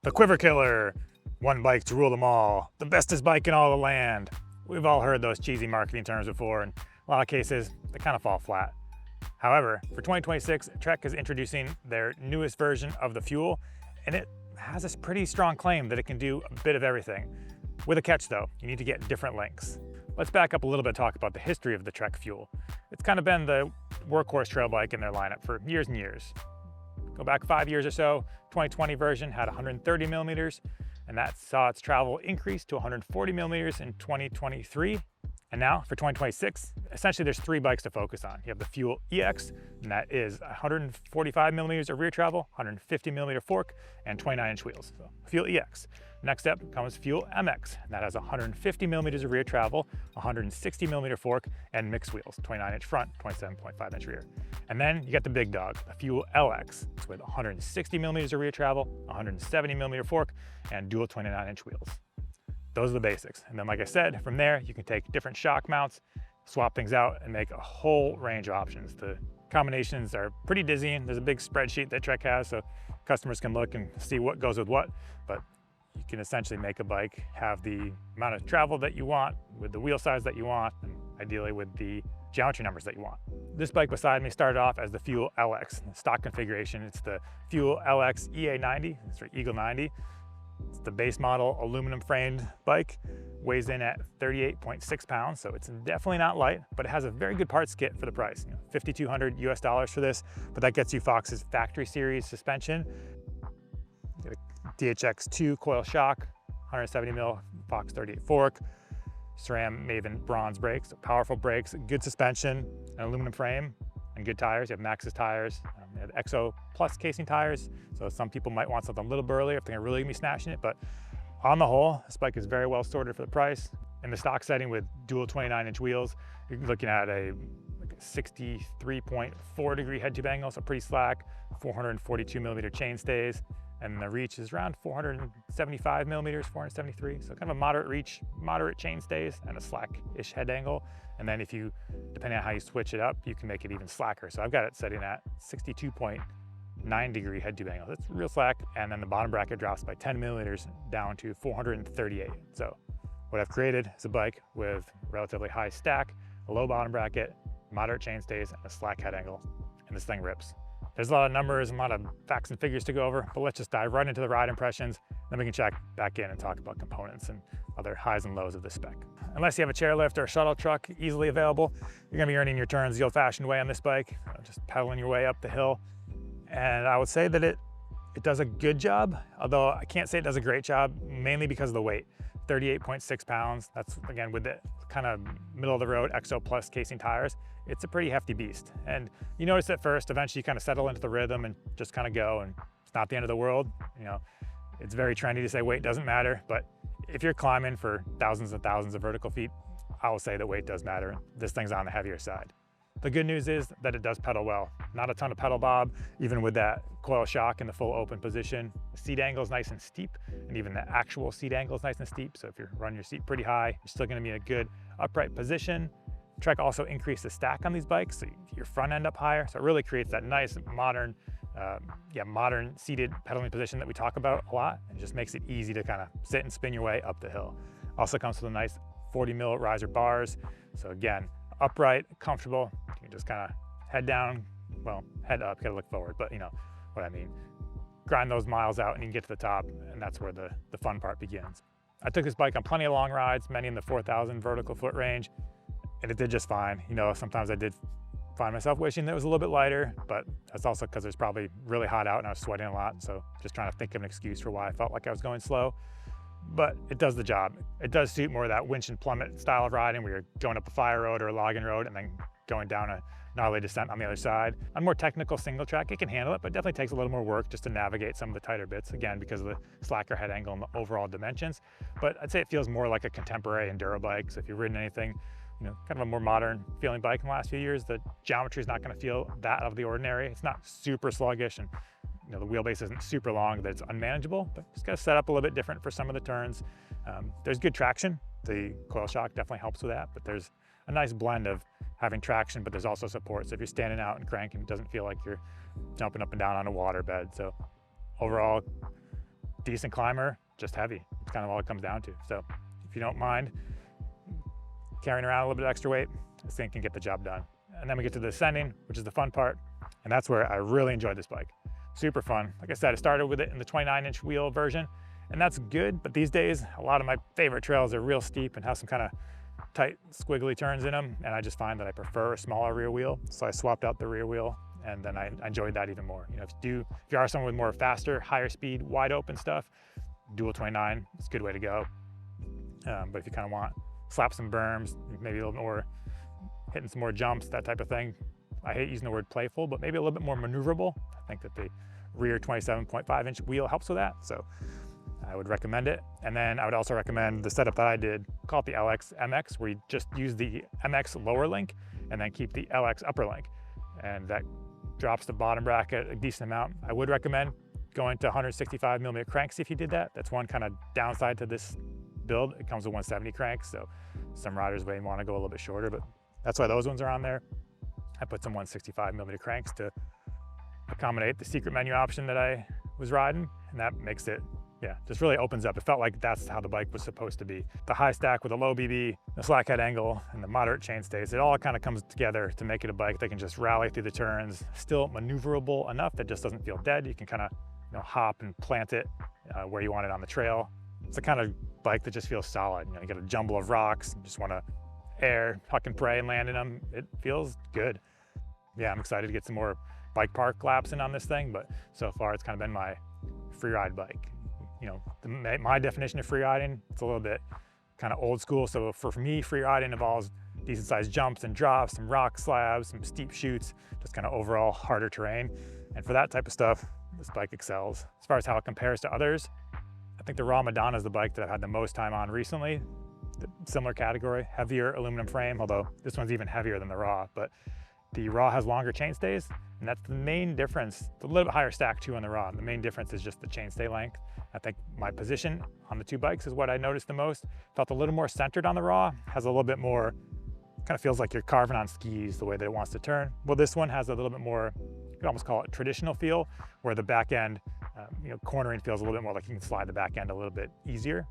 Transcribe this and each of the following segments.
The Quiver Killer, one bike to rule them all, the bestest bike in all the land. We've all heard those cheesy marketing terms before, and in a lot of cases, they kind of fall flat. However, for 2026, Trek is introducing their newest version of the Fuel, and it has this pretty strong claim that it can do a bit of everything. With a catch though, you need to get different links. Let's back up a little bit and talk about the history of the Trek Fuel. It's kind of been the workhorse trail bike in their lineup for years and years. Go back 5 years or so, 2020 version had 130 millimeters, and that saw its travel increase to 140 millimeters in 2023. And now for 2026, essentially there's 3 bikes to focus on. You have the Fuel EX, and that is 145 millimeters of rear travel, 150 millimeter fork, and 29-inch wheels. So Fuel EX. Next up comes Fuel MX, and that has 150 millimeters of rear travel, 160 millimeter fork, and mixed wheels, 29-inch front, 27.5-inch rear. And then you get the big dog, the Fuel LX. It's with 160 millimeters of rear travel, 170 millimeter fork, and dual 29-inch wheels. Those are the basics. And then, like I said, from there, you can take different shock mounts, swap things out, and make a whole range of options. The combinations are pretty dizzying. There's a big spreadsheet that Trek has, so customers can look and see what goes with what, but you can essentially make a bike have the amount of travel that you want, with the wheel size that you want, and ideally with the geometry numbers that you want. This bike beside me started off as the Fuel LX. In stock configuration, it's the Fuel LX EA90, it's for Eagle 90. It's the base model aluminum framed bike, weighs in at 38.6 pounds, so it's definitely not light, but it has a very good parts kit for the price. $5,200 US for this, but that gets you Fox's factory series suspension, get a DHX2 coil shock, 170 mil Fox 38 fork, SRAM Maven bronze brakes, so powerful brakes, good suspension, an aluminum frame, and good tires. You have Maxxis tires, you have Exo Plus casing tires, so some people might want something a little burlier if they're really gonna be smashing it, but on the whole, this bike is very well sorted for the price. In the stock setting with dual 29-inch wheels, you're looking at a 63.4 degree head tube angle, so pretty slack, 442 millimeter chain stays, and the reach is around 475 millimeters, 473, so kind of a moderate reach, moderate chain stays, and a slack-ish head angle. And then if you, depending on how you switch it up, you can make it even slacker. So I've got it setting at 62.9 degree head tube angle. That's real slack. And then the bottom bracket drops by 10 millimeters down to 438. So what I've created is a bike with relatively high stack, a low bottom bracket, moderate chain stays, and a slack head angle. And this thing rips. There's a lot of numbers and a lot of facts and figures to go over, but let's just dive right into the ride impressions. Then we can check back in and talk about components and other highs and lows of this spec. Unless you have a chairlift or a shuttle truck easily available, you're gonna be earning your turns the old-fashioned way on this bike, just pedaling your way up the hill. And I would say that it does a good job, although I can't say it does a great job, mainly because of the weight. 38.6 pounds, that's again with the kind of middle of the road Exo Plus casing tires. It's a pretty hefty beast. And you notice at first, eventually you kind of settle into the rhythm and just kind of go, and it's not the end of the world. It's very trendy to say weight doesn't matter, but if you're climbing for thousands and thousands of vertical feet, I will say that weight does matter. This thing's on the heavier side. The good news is that it does pedal well. Not a ton of pedal bob, even with that coil shock in the full open position. The seat angle is nice and steep, and even the actual seat angle is nice and steep. So if you're running your seat pretty high, you're still gonna be in a good upright position. Trek also increased the stack on these bikes, so your front end up higher. So it really creates that nice modern, modern seated pedaling position that we talk about a lot. And it just makes it easy to kind of sit and spin your way up the hill. Also comes with a nice 40 mil riser bars. So again, upright, comfortable. You can just kind of head down, well, head up, gotta look forward, but you know what I mean. Grind those miles out and you can get to the top, and that's where the fun part begins. I took this bike on plenty of long rides, many in the 4,000 vertical foot range, and it did just fine. Sometimes I did find myself wishing that it was a little bit lighter, but that's also because it was probably really hot out and I was sweating a lot, so just trying to think of an excuse for why I felt like I was going slow. But it does the job. It does suit more of that winch and plummet style of riding where you're going up a fire road or a logging road and then going down a gnarly descent on the other side. On more technical single track, it can handle it, but definitely takes a little more work just to navigate some of the tighter bits, again, because of the slacker head angle and the overall dimensions. But I'd say it feels more like a contemporary enduro bike. So if you've ridden anything, kind of a more modern feeling bike in the last few years, the geometry is not going to feel that out of the ordinary. It's not super sluggish, and the wheelbase isn't super long that it's unmanageable, but just got to set up a little bit different for some of the turns. There's good traction. The coil shock definitely helps with that, but there's a nice blend of having traction, but there's also support. So if you're standing out and cranking, it doesn't feel like you're jumping up and down on a water bed. So overall, decent climber, just heavy. It's kind of all it comes down to. So if you don't mind carrying around a little bit of extra weight, this thing can get the job done. And then we get to the ascending, which is the fun part. And that's where I really enjoyed this bike. Super fun. Like I said, I started with it in the 29-inch wheel version, and that's good. But these days, a lot of my favorite trails are real steep and have some kind of tight, squiggly turns in them. And I just find that I prefer a smaller rear wheel. So I swapped out the rear wheel, and then I enjoyed that even more. You know, if you are someone with more faster, higher speed, wide open stuff, dual 29 is a good way to go. But if you kind of want slap some berms, maybe a little more hitting some more jumps, that type of thing. I hate using the word playful, but maybe a little bit more maneuverable. I think that the rear 27.5-inch wheel helps with that. So I would recommend it. And then I would also recommend the setup that I did, call it the LX MX, where you just use the MX lower link and then keep the LX upper link. And that drops the bottom bracket a decent amount. I would recommend going to 165mm cranks if you did that. That's one kind of downside to this build. It comes with 170 cranks, so some riders may want to go a little bit shorter, but that's why those ones are on there. I put some 165mm cranks to accommodate the secret menu option that I was riding, and that makes it, yeah, just really opens up. It felt like that's how the bike was supposed to be. The high stack with a low BB, the slack head angle, and the moderate chainstays, it all kind of comes together to make it a bike that can just rally through the turns, still maneuverable enough that just doesn't feel dead. You can kind of, you know, hop and plant it where you want it on the trail. It's the kind of bike that just feels solid. You know, you got a jumble of rocks, you just want to air, huck and pray and land in them. It feels good. Yeah, I'm excited to get some more bike park laps in on this thing, but so far it's kind of been my free ride bike. You know, my definition of free riding, it's a little bit kind of old school. So for me, free riding involves decent sized jumps and drops, some rock slabs, some steep chutes, just kind of overall harder terrain. And for that type of stuff, this bike excels. As far as how it compares to others, I think the Raw Madonna is the bike that I've had the most time on recently. Similar category, heavier aluminum frame, although this one's even heavier than the Raw, but the Raw has longer chainstays, and that's the main difference. It's a little bit higher stack too on the Raw. The main difference is just the chainstay length. I think my position on the two bikes is what I noticed the most. Felt a little more centered on the Raw, has a little bit more, kind of feels like you're carving on skis the way that it wants to turn. Well, this one has a little bit more, you could almost call it traditional feel, where the back end, you know, cornering feels a little bit more like you can slide the back end a little bit easier.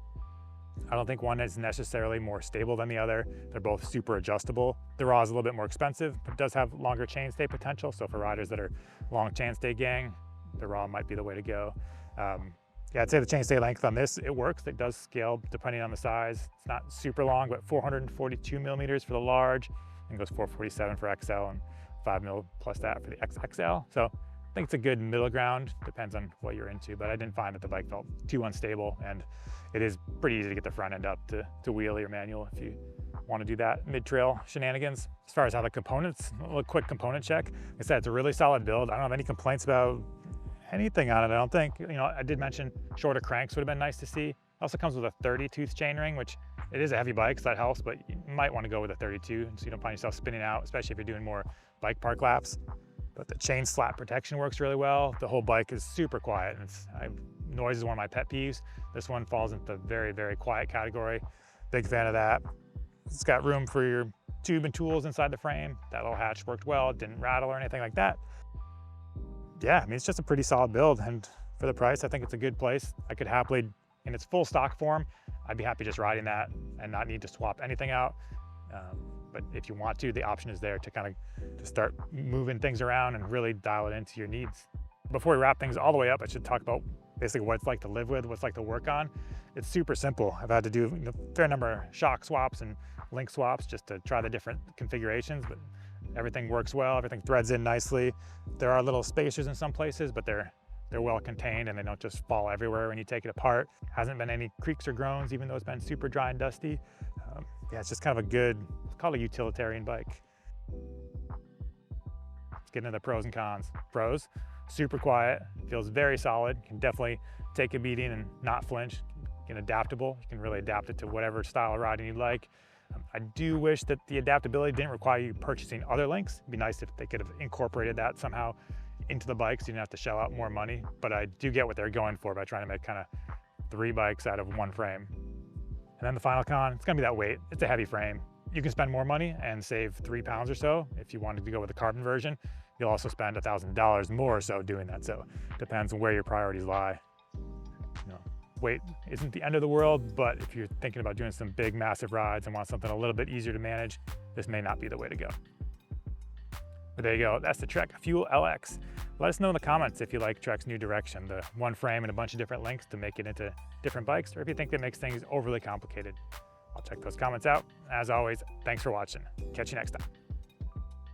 I don't think one is necessarily more stable than the other. They're both super adjustable. The Raw is a little bit more expensive, but does have longer chainstay potential. So for riders that are long chainstay gang, the Raw might be the way to go. Yeah, I'd say the chainstay length on this, it works. It does scale depending on the size. It's not super long, but 442mm for the large, and goes 447 for XL and 5mm plus that for the XXL. So I think it's a good middle ground, depends on what you're into, but I didn't find that the bike felt too unstable, and it is pretty easy to get the front end up to wheelie or manual if you want to do that mid-trail shenanigans. As far as how the components, a little quick component check. Like I said, it's a really solid build. I don't have any complaints about anything on it, I don't think. You know, I did mention shorter cranks would have been nice to see. It also comes with a 30-tooth chainring, which it is a heavy bike, so that helps, but you might want to go with a 32 so you don't find yourself spinning out, especially if you're doing more bike park laps. But the chain slat protection works really well. The whole bike is super quiet, and noise is one of my pet peeves. This one falls into the very, very quiet category. Big fan of that. It's got room for your tube and tools inside the frame. That little hatch worked well. It didn't rattle or anything like that. Yeah, I mean, it's just a pretty solid build, and for the price, I think it's a good place. I could happily, in its full stock form, I'd be happy just riding that and not need to swap anything out. But if you want to, the option is there to kind of to start moving things around and really dial it into your needs. Before we wrap things all the way up, I should talk about basically what it's like to live with, what it's like to work on. It's super simple. I've had to do a fair number of shock swaps and link swaps just to try the different configurations, but everything works well, everything threads in nicely. There are little spacers in some places, but they're well contained and they don't just fall everywhere when you take it apart. Hasn't been any creaks or groans, even though it's been super dry and dusty. Yeah, it's just kind of a good, let's call it a utilitarian bike. Let's get into the pros and cons. Pros, super quiet, feels very solid, can definitely take a beating and not flinch. You can adaptable, you can really adapt it to whatever style of riding you like. I do wish that the adaptability didn't require you purchasing other links. It'd be nice if they could have incorporated that somehow into the bike so you didn't have to shell out more money, but I do get what they're going for by trying to make kind of 3 bikes out of 1 frame. And then the final con, it's gonna be that weight. It's a heavy frame. You can spend more money and save 3 pounds or so if you wanted to go with the carbon version. You'll also spend $1,000 more or so doing that. So it depends on where your priorities lie. You know, weight isn't the end of the world, but if you're thinking about doing some big, massive rides and want something a little bit easier to manage, this may not be the way to go. But there you go, that's the Trek Fuel LX. Let us know in the comments if you like Trek's new direction, the one frame and a bunch of different links to make it into different bikes, or if you think that makes things overly complicated. I'll check those comments out. As always, thanks for watching. Catch you next time.